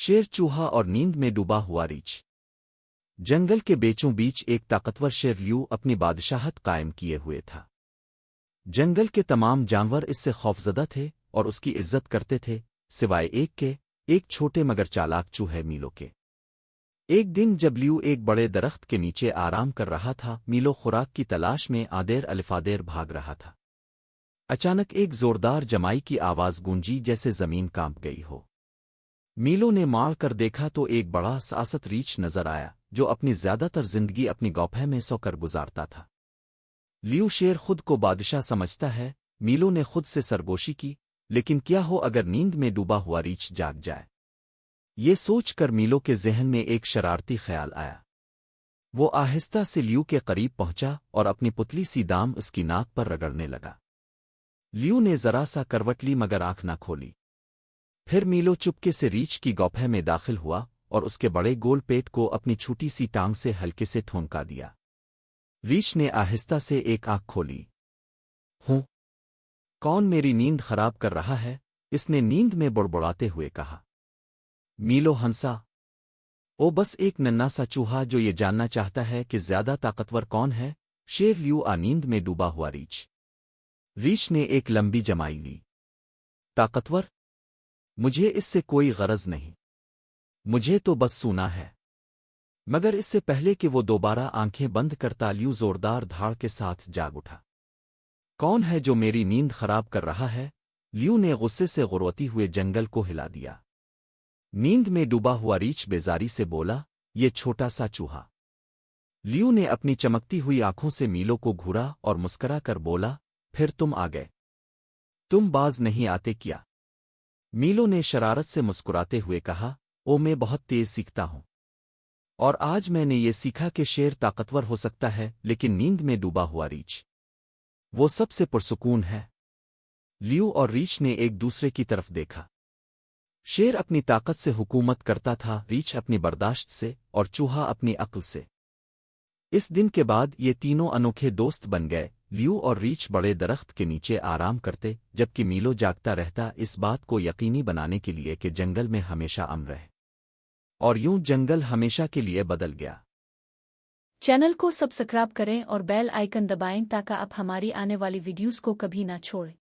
शेर, चूहा और नींद में डूबा हुआ रीछ। जंगल के बीचों बीच एक ताकतवर शेर लियू अपनी बादशाहत कायम किए हुए था। जंगल के तमाम जानवर इससे खौफजदा थे और उसकी इज्जत करते थे, सिवाय एक छोटे मगर चालाक चूहे मीलो के। एक दिन जब लियू एक बड़े दरख्त के नीचे आराम कर रहा था, मीलो खुराक की तलाश में आदेर अलिफादेर भाग रहा था। अचानक एक जोरदार जमाई की आवाज गूंजी, जैसे जमीन कांप गई हो। मीलो ने मार कर देखा तो एक बड़ा सासत रीछ नजर आया, जो अपनी ज्यादातर जिंदगी अपनी गौफे में सोकर गुजारता था। लियू शेर खुद को बादशाह समझता है। मीलो ने खुद से सरगोशी की, लेकिन क्या हो अगर नींद में डूबा हुआ रीछ जाग जाए। ये सोचकर मीलो के जहन में एक शरारती ख्याल आया। वो आहिस्ता से लियू के करीब पहुंचा और अपनी पुतली सी दाम उसकी नाक पर रगड़ने लगा। लियू ने जरा सा करवट ली मगर आंख न खोली। फिर मीलो चुपके से रीछ की गौफे में दाखिल हुआ और उसके बड़े गोल पेट को अपनी छोटी सी टांग से हल्के से ठोंका दिया। रीछ ने आहिस्ता से एक आंख खोली। हूँ, कौन मेरी नींद खराब कर रहा है? इसने नींद में बुड़बुड़ाते हुए कहा। मीलो हंसा। ओ बस एक नन्हा सा चूहा जो ये जानना चाहता है कि ज्यादा ताकतवर कौन है। शेर, लियू आ नींद में डूबा हुआ रीछ। रीछ ने एक लंबी जमाई ली। ताकतवर? मुझे इससे कोई गरज नहीं, मुझे तो बस सूना है। मगर इससे पहले कि वो दोबारा आंखें बंद करता, लियू जोरदार धाड़ के साथ जाग उठा। कौन है जो मेरी नींद खराब कर रहा है? लियू ने गुस्से से गुर्रती हुए जंगल को हिला दिया। नींद में डूबा हुआ रीछ बेजारी से बोला, ये छोटा सा चूहा। लियू ने अपनी चमकती हुई आंखों से मीलो को घूरा और मुस्करा कर बोला, फिर तुम आ गए। तुम बाज नहीं आते क्या? मीलो ने शरारत से मुस्कुराते हुए कहा, ओ मैं बहुत तेज सीखता हूं, और आज मैंने ये सीखा कि शेर ताकतवर हो सकता है, लेकिन नींद में डूबा हुआ रीछ वो सबसे पुरसुकून है। लियू और रीछ ने एक दूसरे की तरफ देखा। शेर अपनी ताकत से हुकूमत करता था, रीछ अपनी बर्दाश्त से और चूहा अपनी अक्ल से। इस दिन के बाद ये तीनों अनोखे दोस्त बन गए। लियू और रीछ बड़े दरख्त के नीचे आराम करते, जबकि मीलो जागता रहता, इस बात को यकीनी बनाने के लिए कि जंगल में हमेशा अमन रहे। और यूं जंगल हमेशा के लिए बदल गया। चैनल को सब्सक्राइब करें और बेल आइकन दबाएं ताकि आप हमारी आने वाली वीडियोस को कभी ना छोड़ें।